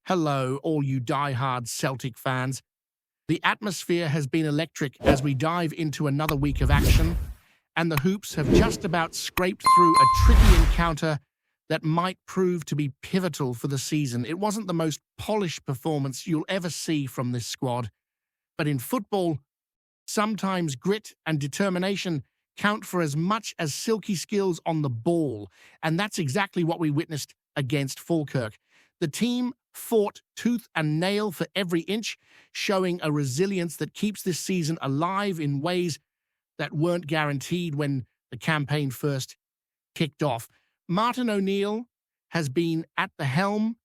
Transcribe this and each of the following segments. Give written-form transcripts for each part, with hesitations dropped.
Hello, all you die-hard Celtic fans. The atmosphere has been electric as we dive into another week of action, and the Hoops have just about scraped through a tricky encounter that might prove to be pivotal for the season. It wasn't the most polished performance you'll ever see from this squad, but in football, sometimes grit and determination count for as much as silky skills on the ball, and that's exactly what we witnessed against Falkirk. The team fought tooth and nail for every inch, showing a resilience that keeps this season alive in ways that weren't guaranteed when the campaign first kicked off. Martin O'Neill has been at the helm,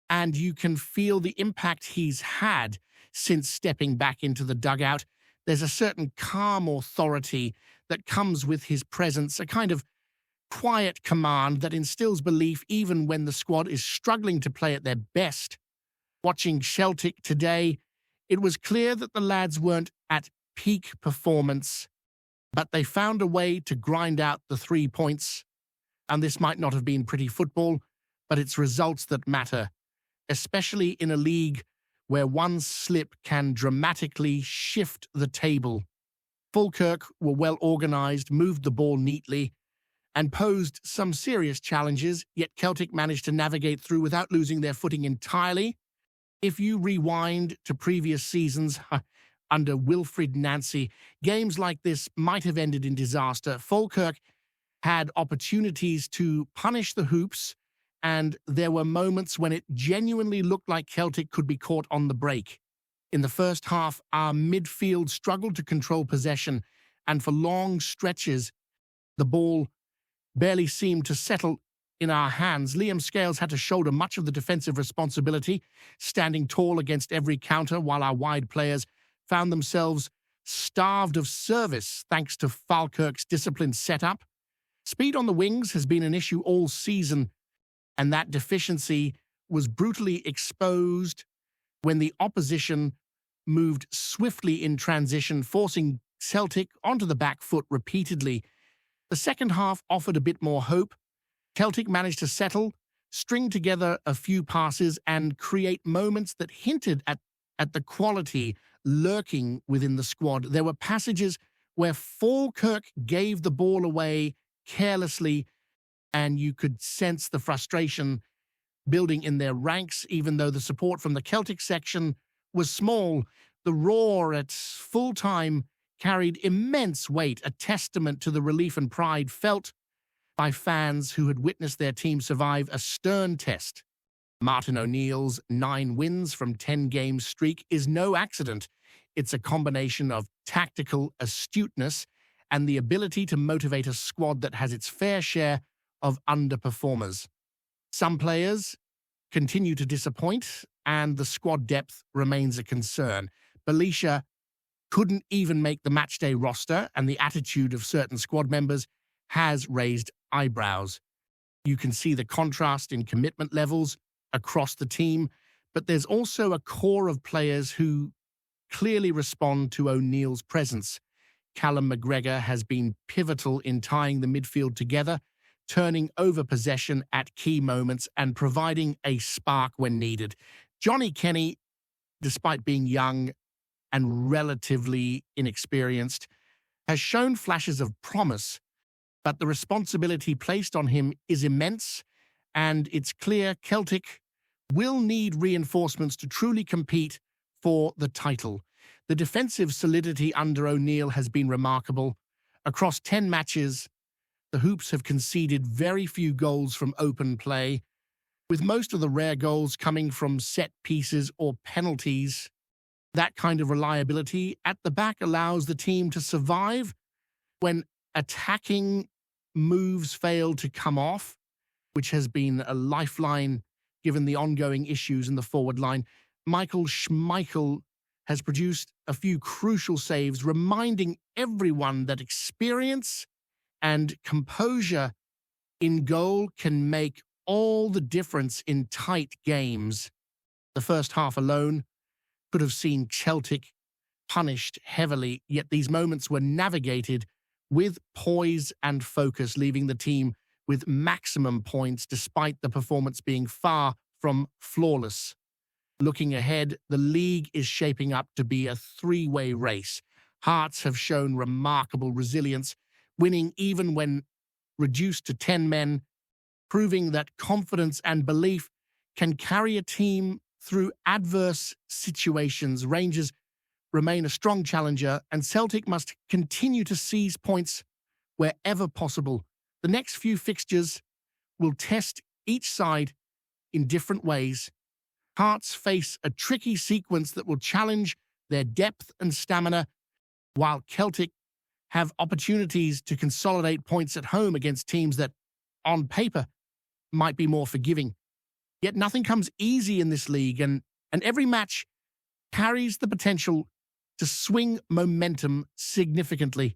and you can feel the impact he's had since stepping back into the dugout. There's a certain calm authority that comes with his presence, a kind of quiet command that instills belief even when the squad is struggling to play at their best. Watching Celtic today, it was clear that the lads weren't at peak performance, but they found a way to grind out the 3 points. And this might not have been pretty football, but it's results that matter, especially in a league where one slip can dramatically shift the table. Falkirk were well organised, moved the ball neatly, and posed some serious challenges, yet Celtic managed to navigate through without losing their footing entirely. If you rewind to previous seasons under Wilfried Nancy, games like this might have ended in disaster. Falkirk had opportunities to punish the Hoops, and there were moments when it genuinely looked like Celtic could be caught on the break. In the first half, our midfield struggled to control possession, and for long stretches, the ball barely seemed to settle in our hands. Liam Scales had to shoulder much of the defensive responsibility, standing tall against every counter, while our wide players found themselves starved of service thanks to Falkirk's disciplined setup. Speed on the wings has been an issue all season, and that deficiency was brutally exposed when the opposition moved swiftly in transition, forcing Celtic onto the back foot repeatedly. The second half offered a bit more hope. Celtic managed to settle, string together a few passes, and create moments that hinted at the quality lurking within the squad. There were passages where Falkirk gave the ball away carelessly, and you could sense the frustration building in their ranks, even though the support from the Celtic section was small. The roar at full time carried immense weight, a testament to the relief and pride felt by fans who had witnessed their team survive a stern test. Martin O'Neill's 9 wins from 10 game streak is no accident. It's a combination of tactical astuteness and the ability to motivate a squad that has its fair share of underperformers. Some players continue to disappoint, and the squad depth remains a concern. Belisha couldn't even make the matchday roster, and the attitude of certain squad members has raised eyebrows. You can see the contrast in commitment levels across the team, but there's also a core of players who clearly respond to O'Neill's presence. Callum McGregor has been pivotal in tying the midfield together, turning over possession at key moments and providing a spark when needed. Johnny Kenny, despite being young and relatively inexperienced, has shown flashes of promise, but the responsibility placed on him is immense, and it's clear Celtic will need reinforcements to truly compete for the title. The defensive solidity under O'Neill has been remarkable. Across 10 matches, the Hoops have conceded very few goals from open play, with most of the rare goals coming from set pieces or penalties. That kind of reliability at the back allows the team to survive when attacking moves fail to come off, which has been a lifeline given the ongoing issues in the forward line. Michael Schmeichel has produced a few crucial saves, reminding everyone that experience and composure in goal can make all the difference in tight games. The first half alone could have seen Celtic punished heavily, yet these moments were navigated with poise and focus, leaving the team with maximum points despite the performance being far from flawless. Looking ahead, the league is shaping up to be a three-way race. Hearts have shown remarkable resilience, winning even when reduced to 10 men, proving that confidence and belief can carry a team through adverse situations. Rangers remain a strong challenger, and Celtic must continue to seize points wherever possible. The next few fixtures will test each side in different ways. Hearts face a tricky sequence that will challenge their depth and stamina, while Celtic have opportunities to consolidate points at home against teams that, on paper, might be more forgiving. Yet nothing comes easy in this league, and every match carries the potential to swing momentum significantly.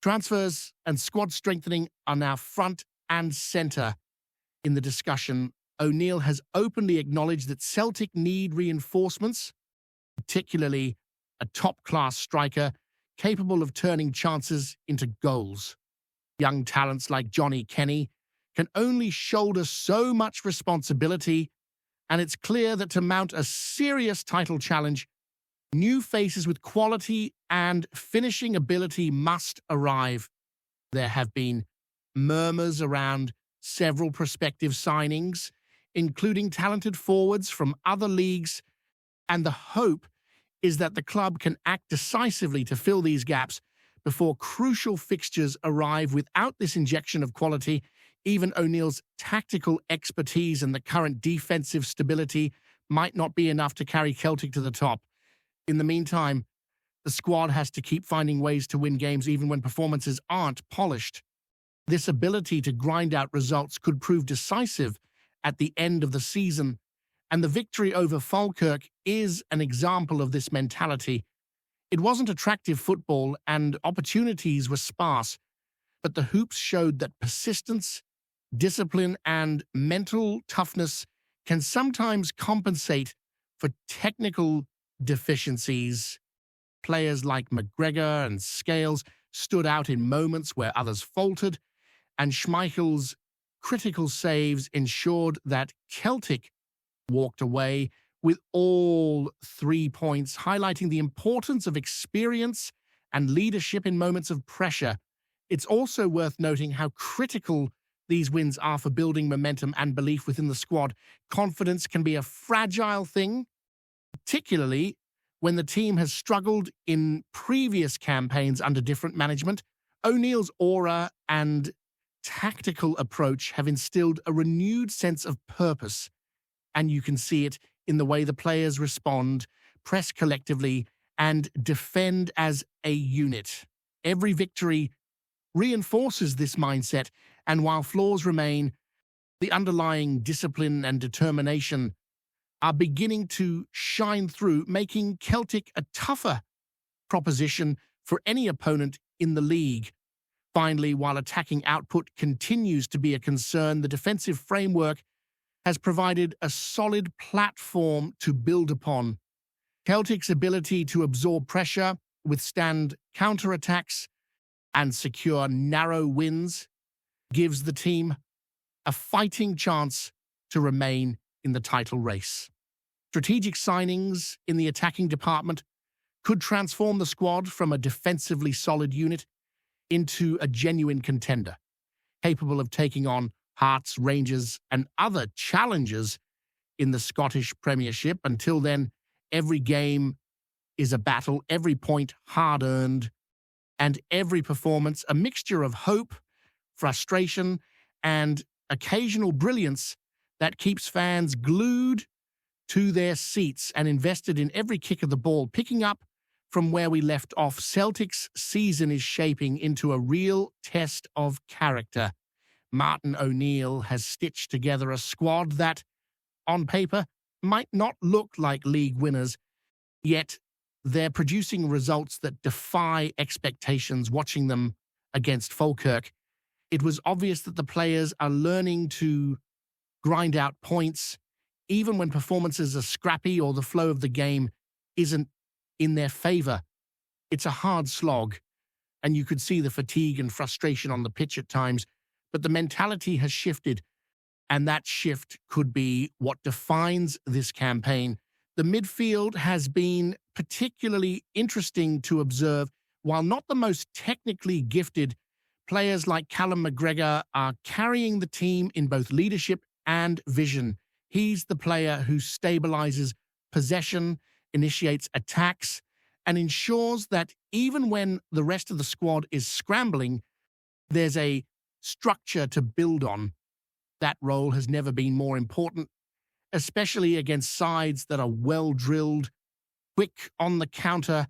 Transfers and squad strengthening are now front and centre in the discussion. O'Neill has openly acknowledged that Celtic need reinforcements, particularly a top-class striker capable of turning chances into goals. Young talents like Johnny Kenny can only shoulder so much responsibility, and it's clear that to mount a serious title challenge, new faces with quality and finishing ability must arrive. There have been murmurs around several prospective signings, including talented forwards from other leagues, and the hope is that the club can act decisively to fill these gaps before crucial fixtures arrive. Without this injection of quality, even O'Neill's tactical expertise and the current defensive stability might not be enough to carry Celtic to the top. In the meantime, the squad has to keep finding ways to win games even when performances aren't polished. This ability to grind out results could prove decisive at the end of the season, and the victory over Falkirk is an example of this mentality. It wasn't attractive football and opportunities were sparse, but the Hoops showed that persistence, discipline, and mental toughness can sometimes compensate for technical deficiencies. Players like McGregor and Scales stood out in moments where others faltered, and Schmeichel's critical saves ensured that Celtic walked away with all 3 points, highlighting the importance of experience and leadership in moments of pressure. It's also worth noting how critical these wins are for building momentum and belief within the squad. Confidence can be a fragile thing, particularly when the team has struggled in previous campaigns under different management. O'Neill's aura and tactical approach have instilled a renewed sense of purpose, and you can see it in the way the players respond, press collectively, and defend as a unit. Every victory reinforces this mindset, and while flaws remain, the underlying discipline and determination are beginning to shine through, making Celtic a tougher proposition for any opponent in the league. Finally, while attacking output continues to be a concern, the defensive framework has provided a solid platform to build upon. Celtic's ability to absorb pressure, withstand counterattacks, and secure narrow wins gives the team a fighting chance to remain in the title race. Strategic signings in the attacking department could transform the squad from a defensively solid unit into a genuine contender, capable of taking on Hearts, Rangers, and other challengers in the Scottish Premiership. Until then, every game is a battle, every point hard-earned, and every performance a mixture of hope, frustration, and occasional brilliance that keeps fans glued to their seats and invested in every kick of the ball. Picking up from where we left off, Celtic's season is shaping into a real test of character. Martin O'Neill has stitched together a squad that, on paper, might not look like league winners, yet they're producing results that defy expectations. Watching them against Falkirk, it was obvious that the players are learning to grind out points, even when performances are scrappy or the flow of the game isn't in their favor. It's a hard slog, and you could see the fatigue and frustration on the pitch at times, but the mentality has shifted, and that shift could be what defines this campaign. The midfield has been particularly interesting to observe. While not the most technically gifted, players like Callum McGregor are carrying the team in both leadership and vision. He's the player who stabilizes possession, initiates attacks, and ensures that even when the rest of the squad is scrambling, there's a structure to build on. That role has never been more important, especially against sides that are well-drilled, quick on the counter,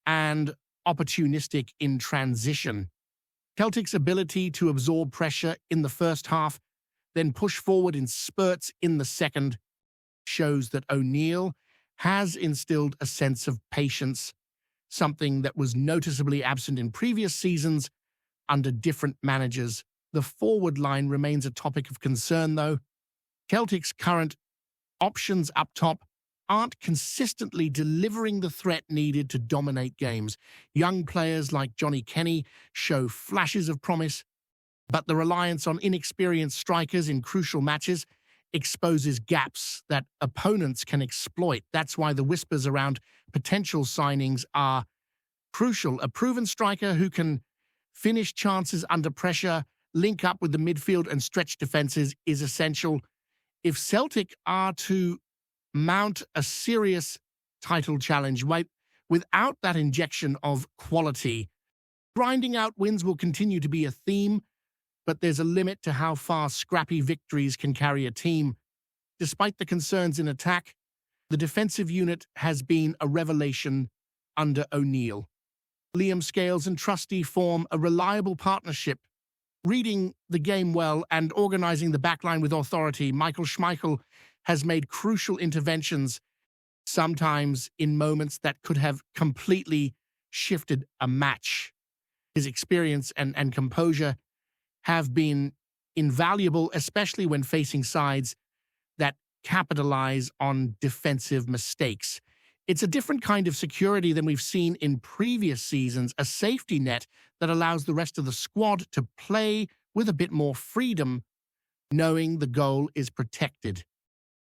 and opportunistic in transition. Celtic's ability to absorb pressure in the first half, then push forward in spurts in the second, shows that O'Neill has instilled a sense of patience, something that was noticeably absent in previous seasons under different managers. The forward line remains a topic of concern, though. Celtic's current options up top aren't consistently delivering the threat needed to dominate games. Young players like Johnny Kenny show flashes of promise, but the reliance on inexperienced strikers in crucial matches exposes gaps that opponents can exploit. That's why the whispers around potential signings are crucial. A proven striker who can finish chances under pressure, link up with the midfield and stretch defenses is essential. If Celtic are to mount a serious title challenge without that injection of quality, grinding out wins will continue to be a theme, but there's a limit to how far scrappy victories can carry a team. Despite the concerns in attack, the defensive unit has been a revelation under O'Neill. Liam Scales and Trusty form a reliable partnership, reading the game well and organizing the backline with authority. Michael Schmeichel has made crucial interventions, sometimes in moments that could have completely shifted a match. His experience and composure have been invaluable, especially when facing sides that capitalize on defensive mistakes. It's a different kind of security than we've seen in previous seasons, a safety net that allows the rest of the squad to play with a bit more freedom, knowing the goal is protected.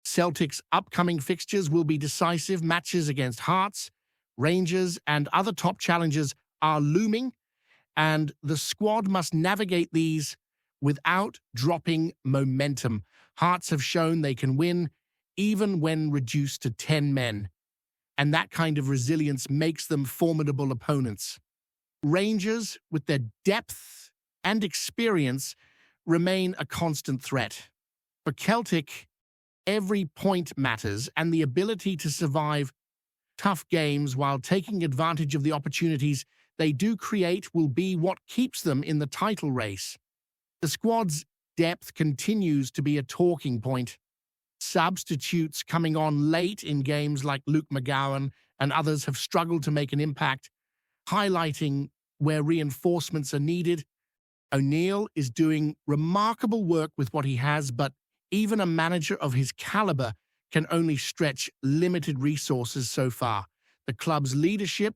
Celtic's upcoming fixtures will be decisive. Matches against Hearts, Rangers, and other top challengers are looming, and the squad must navigate these without dropping momentum. Hearts have shown they can win even when reduced to 10 men, and that kind of resilience makes them formidable opponents. Rangers, with their depth and experience, remain a constant threat. For Celtic, every point matters, and the ability to survive tough games while taking advantage of the opportunities they do create will be what keeps them in the title race. The squad's depth continues to be a talking point. Substitutes coming on late in games like Luke McGowan and others have struggled to make an impact, highlighting where reinforcements are needed. O'Neill is doing remarkable work with what he has, but even a manager of his caliber can only stretch limited resources so far. The club's leadership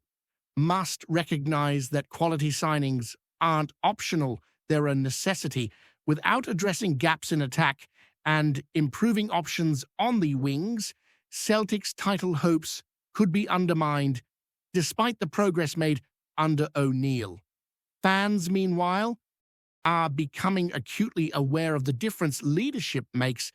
must recognize that quality signings aren't optional, they're a necessity. Without addressing gaps in attack and improving options on the wings, Celtic's title hopes could be undermined, despite the progress made under O'Neill. Fans, meanwhile, are becoming acutely aware of the difference leadership makes.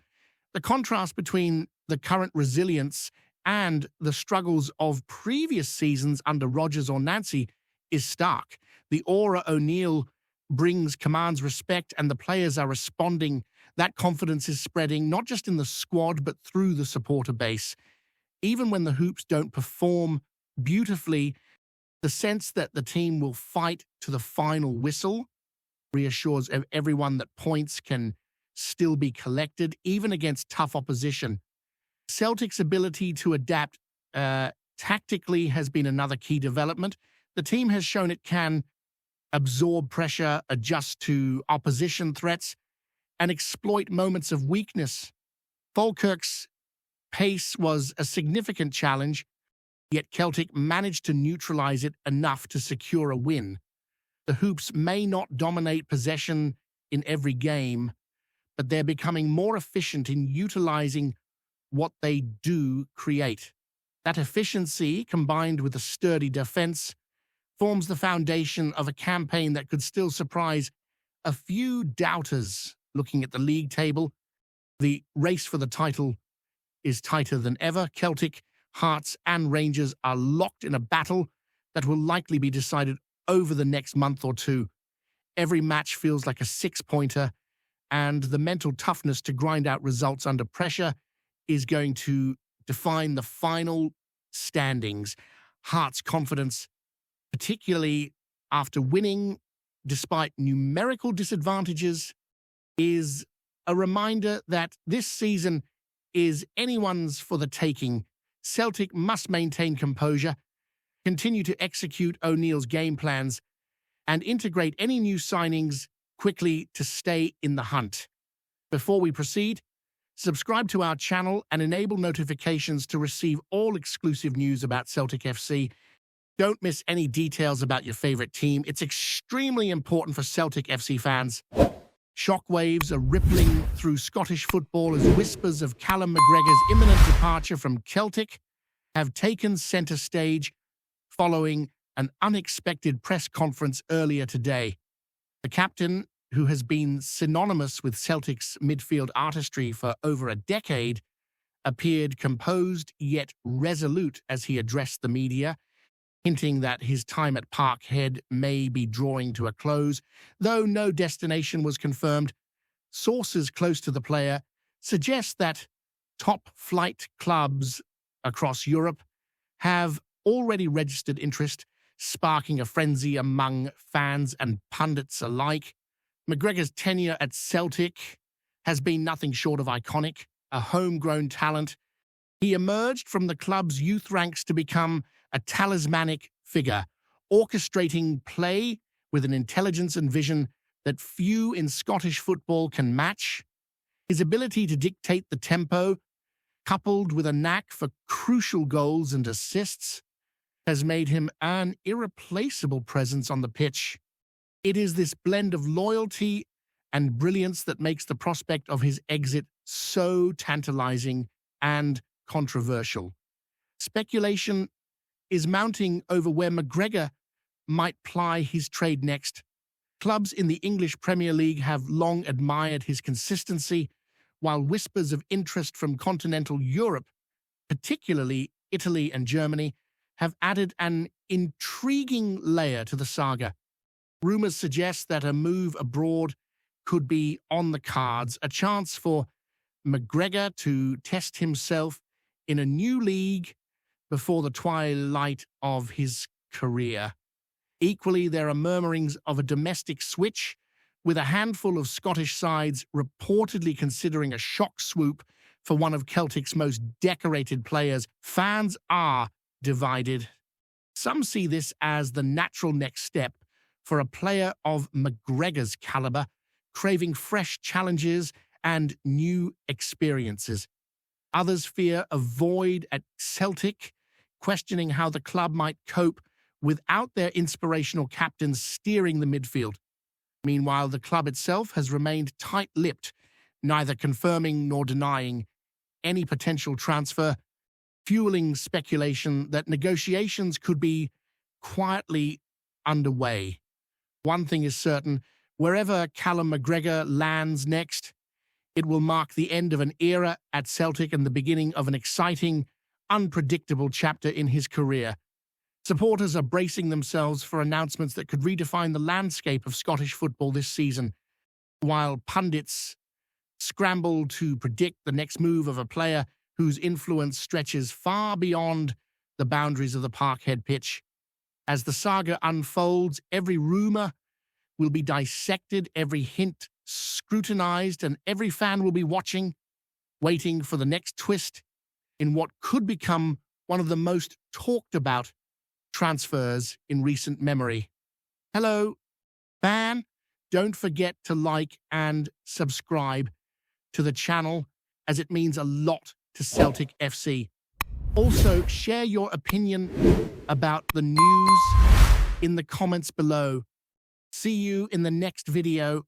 The contrast between the current resilience and the struggles of previous seasons under Rodgers or Nancy is stark. The aura O'Neill brings commands respect, and the players are responding. That confidence is spreading, not just in the squad, but through the supporter base. Even when the Hoops don't perform beautifully, the sense that the team will fight to the final whistle reassures everyone that points can still be collected, even against tough opposition. Celtic's ability to adapt tactically has been another key development. The team has shown it can absorb pressure, adjust to opposition threats, and exploit moments of weakness. Falkirk's pace was a significant challenge, yet Celtic managed to neutralize it enough to secure a win. The Hoops may not dominate possession in every game, but they're becoming more efficient in utilizing what they do create. That efficiency, combined with a sturdy defense, forms the foundation of a campaign that could still surprise a few doubters looking at the league table. The race for the title is tighter than ever. Celtic, Hearts and Rangers are locked in a battle that will likely be decided over the next month or two. Every match feels like a six-pointer, and the mental toughness to grind out results under pressure is going to define the final standings. Hearts' confidence, particularly after winning despite numerical disadvantages, is a reminder that this season is anyone's for the taking. Celtic must maintain composure, continue to execute O'Neill's game plans, and integrate any new signings quickly to stay in the hunt. Before we proceed, subscribe to our channel and enable notifications to receive all exclusive news about Celtic FC. Don't miss any details about your favorite team. It's extremely important for Celtic FC fans. Shockwaves are rippling through Scottish football as whispers of Callum McGregor's imminent departure from Celtic have taken centre stage following an unexpected press conference earlier today. The captain, who has been synonymous with Celtic's midfield artistry for over a decade, appeared composed yet resolute as he addressed the media, hinting that his time at Parkhead may be drawing to a close. Though no destination was confirmed, sources close to the player suggest that top-flight clubs across Europe have already registered interest, sparking a frenzy among fans and pundits alike. McGregor's tenure at Celtic has been nothing short of iconic, a homegrown talent. He emerged from the club's youth ranks to become a talismanic figure, orchestrating play with an intelligence and vision that few in Scottish football can match. His ability to dictate the tempo, coupled with a knack for crucial goals and assists, has made him an irreplaceable presence on the pitch. It is this blend of loyalty and brilliance that makes the prospect of his exit so tantalizing and controversial. Speculation is mounting over where McGregor might ply his trade next. Clubs in the English Premier League have long admired his consistency, while whispers of interest from continental Europe, particularly Italy and Germany, have added an intriguing layer to the saga. Rumors suggest that a move abroad could be on the cards, a chance for McGregor to test himself in a new league before the twilight of his career. Equally, there are murmurings of a domestic switch, with a handful of Scottish sides reportedly considering a shock swoop for one of Celtic's most decorated players. Fans are divided. Some see this as the natural next step for a player of McGregor's caliber, craving fresh challenges and new experiences. Others fear a void at Celtic, questioning how the club might cope without their inspirational captain steering the midfield. Meanwhile, the club itself has remained tight-lipped, neither confirming nor denying any potential transfer, fueling speculation that negotiations could be quietly underway. One thing is certain: wherever Callum McGregor lands next, it will mark the end of an era at Celtic and the beginning of an exciting, unpredictable chapter in his career. Supporters are bracing themselves for announcements that could redefine the landscape of Scottish football this season, while pundits scramble to predict the next move of a player whose influence stretches far beyond the boundaries of the Parkhead pitch. As the saga unfolds, every rumour will be dissected, every hint scrutinized, and every fan will be watching, waiting for the next twist in what could become one of the most talked about transfers in recent memory. Hello, fan. Don't forget to like and subscribe to the channel, as it means a lot to Celtic FC. Also, share your opinion about the news in the comments below. See you in the next video.